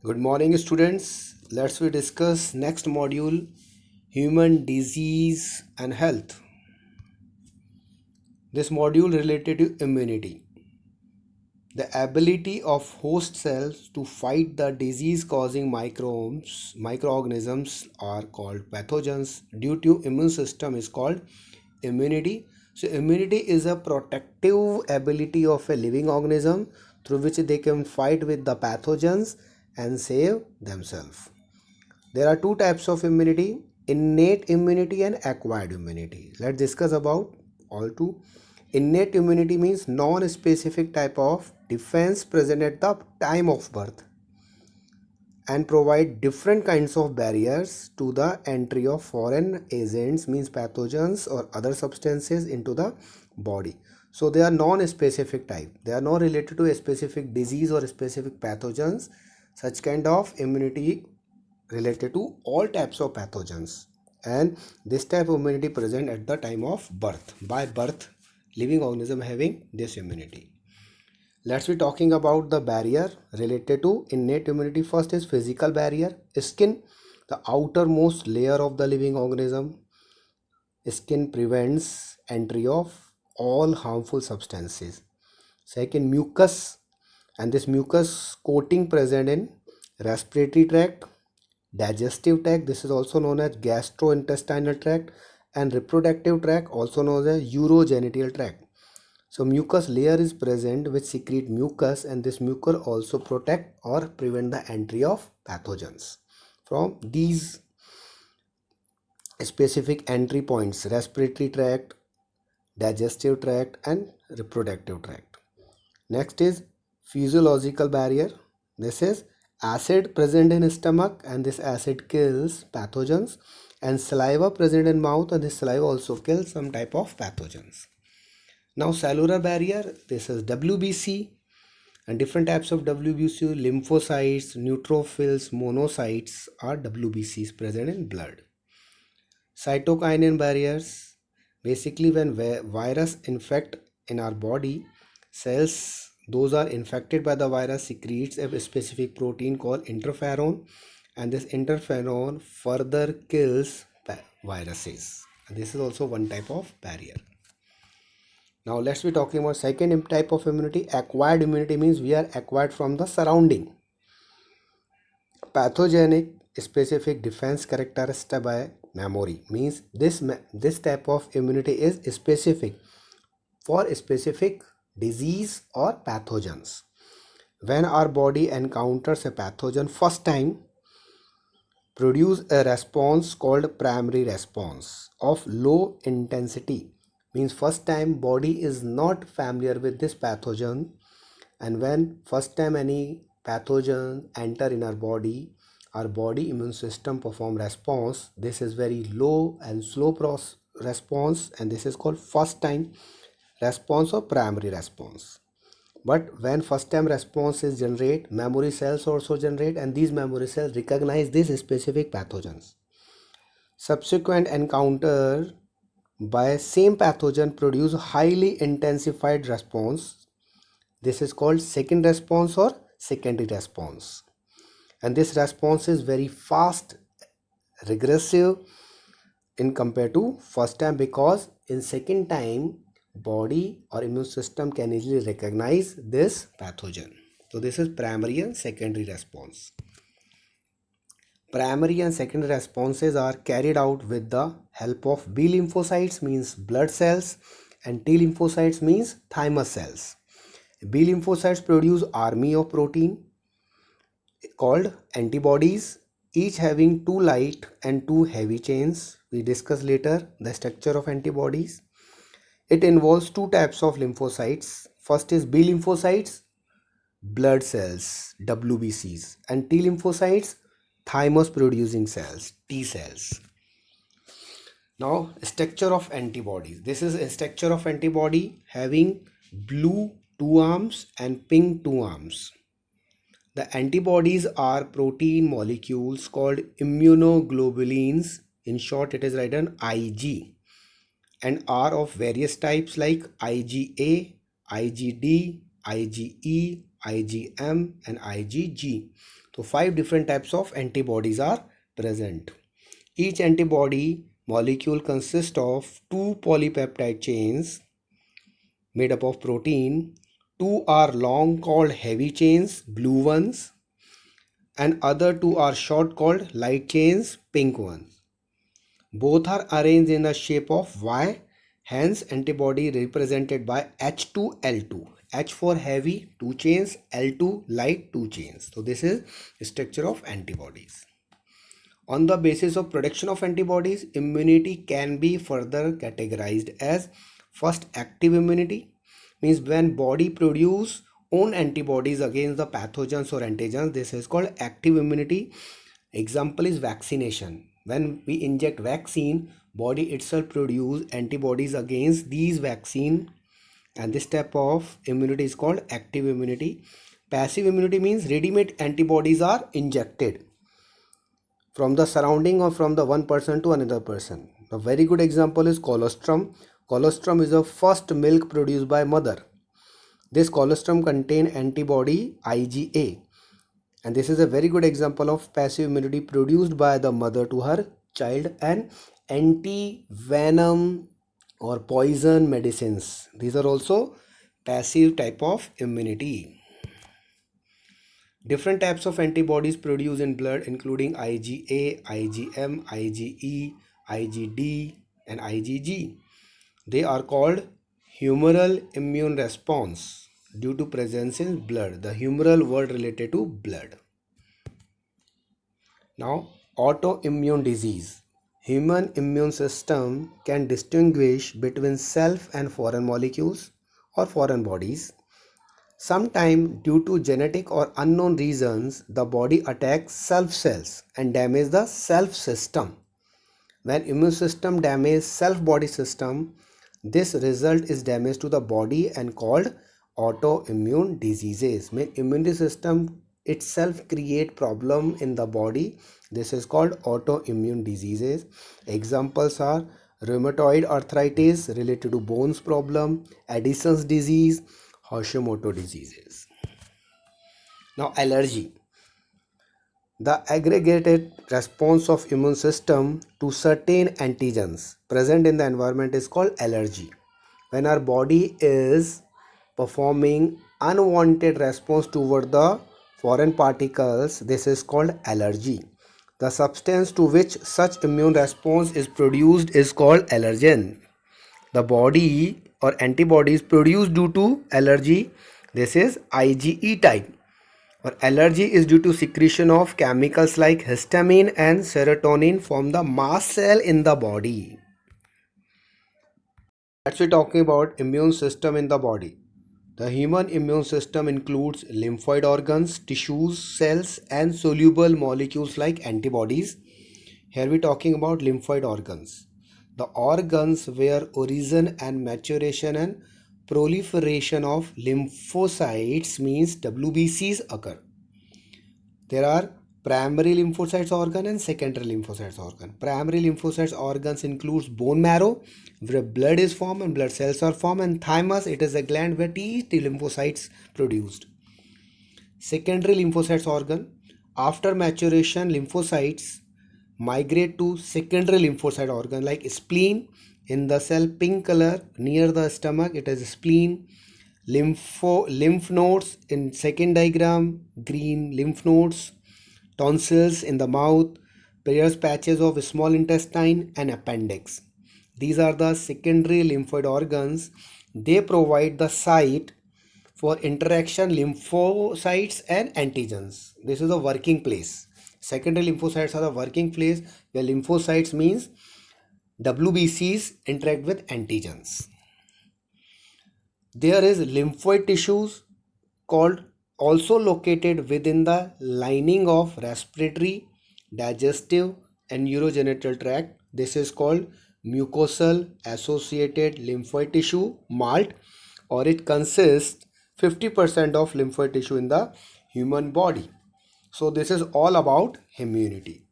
Good morning, students. Let's we discuss next module, human disease and health. This module related to immunity. The ability of host cells to fight the disease-causing microorganisms are called pathogens. Due to immune system is called immunity. So immunity is a protective ability of a living organism through which they can fight with the pathogens and save themselves. There are two types of immunity, innate immunity and acquired immunity. Let's discuss about all two. Innate immunity means non-specific type of defense present at the time of birth and provide different kinds of barriers to the entry of foreign agents, means pathogens or other substances into the body. So they are non-specific type. They are not related to a specific disease or specific pathogens. Such kind of immunity related to all types of pathogens, and this type of immunity present at the time of birth. By birth, living organism having this immunity. Let's be talking about the barrier related to innate immunity. First is physical barrier. Skin, the outermost layer of the living organism. Skin prevents entry of all harmful substances. Second, mucus, and this mucus coating present in respiratory tract, digestive tract, this is also known as gastrointestinal tract, and reproductive tract, also known as urogenital tract. So mucus layer is present which secrete mucus, and this mucus also protect or prevent the entry of pathogens from these specific entry points: respiratory tract, digestive tract, and reproductive tract. Next is physiological barrier. This is acid present in stomach, and this acid kills pathogens, and saliva present in mouth, and this saliva also kills some type of pathogens. Now cellular barrier, this is WBC, and different types of WBC: lymphocytes, neutrophils, monocytes are WBCs present in blood. Cytokinin barriers, basically when virus infect in our body, cells those are infected by the virus secretes a specific protein called interferon, and this interferon further kills viruses. And this is also one type of barrier. Now let's be talking about second type of immunity. Acquired immunity means we are acquired from the surrounding. Pathogenic specific defense characteristic by memory means this type of immunity is specific for a specific disease or pathogens. When our body encounters a pathogen first time, produce a response called primary response of low intensity, means first time body is not familiar with this pathogen, and when first time any pathogen enter in our body immune system perform response. This is very low and slow response, and this is called first time response or primary response. But when first time response is generate, memory cells also generate, and these memory cells recognize these specific pathogens. Subsequent encounter by same pathogen produce highly intensified response. This is called second response or secondary response, and this response is very fast, regressive in compared to first time, because in second time body or immune system can easily recognize this pathogen. So this is primary and secondary response. Primary and secondary responses are carried out with the help of B lymphocytes, means blood cells, and T lymphocytes, means thymus cells. B lymphocytes produce army of protein called antibodies, each having two light and two heavy chains. We discuss later the structure of antibodies. It involves two types of lymphocytes. First is B lymphocytes, blood cells, WBCs, and T lymphocytes, thymus producing cells, T cells. Now, structure of antibodies. This is a structure of antibody having blue two arms and pink two arms. The antibodies are protein molecules called immunoglobulins. In short, it is written IG, and are of various types like IgA, IgD, IgE, IgM, and IgG. So 5 different types of antibodies are present. Each antibody molecule consists of 2 polypeptide chains made up of protein. 2 are long called heavy chains, blue ones, and other 2 are short called light chains, pink ones. Both are arranged in the shape of Y, hence antibody represented by H2L2. H for heavy 2 chains, L2 light 2 chains. So this is structure of antibodies. On the basis of production of antibodies, immunity can be further categorized as first active immunity, means when body produce own antibodies against the pathogens or antigens. This is called active immunity. Example is vaccination. When we inject vaccine, body itself produce antibodies against these vaccine, and this type of immunity is called active immunity. Passive immunity means ready-made antibodies are injected from the surrounding or from the one person to another person. A very good example is colostrum. Colostrum is the first milk produced by mother. This colostrum contain antibody IgA, and this is a very good example of passive immunity produced by the mother to her child. And anti-venom or poison medicines, these are also passive type of immunity. Different types of antibodies produced in blood including IgA, IgM, IgE, IgD and IgG. They are called humoral immune response due to presence in blood. The humoral word related to blood. Now, autoimmune disease. Human immune system can distinguish between self and foreign molecules or foreign bodies. Sometimes, due to genetic or unknown reasons, the body attacks self cells and damages the self system. When immune system damages self body system, this result is damage to the body and called autoimmune diseases. When immunity system itself create problem in the body, this is called autoimmune diseases. Examples are rheumatoid arthritis related to bones problem, Addison's disease, Hashimoto diseases. Now allergy. The aggregated response of immune system to certain antigens present in the environment is called allergy. When our body is performing unwanted response toward the foreign particles, this is called allergy. The substance to which such immune response is produced is called allergen. The body or antibodies produced due to allergy, this is IgE type. Or allergy is due to secretion of chemicals like histamine and serotonin from the mast cell in the body. Let's be talking about immune system in the body. The human immune system includes lymphoid organs, tissues, cells and soluble molecules like antibodies. Here we are talking about lymphoid organs. The organs where origin and maturation and proliferation of lymphocytes means WBCs occur. There are primary lymphocytes organ and secondary lymphocytes organ. Primary lymphocytes organs includes bone marrow where blood is formed and blood cells are formed, and thymus, it is a gland where T lymphocytes produced. Secondary lymphocytes organ, after maturation lymphocytes migrate to secondary lymphocyte organ like spleen. In the cell pink color near the stomach, it is spleen. Lymph nodes in second diagram, green lymph nodes. Tonsils in the mouth, Peyer's patches of small intestine and appendix. These are the secondary lymphoid organs. They provide the site for interaction lymphocytes and antigens. This is a working place. Secondary lymphocytes are the working place where lymphocytes means WBCs interact with antigens. There is lymphoid tissues called also located within the lining of respiratory, digestive and urogenital tract. This is called mucosal associated lymphoid tissue, MALT, or it consists 50% of lymphoid tissue in the human body. So this is all about immunity.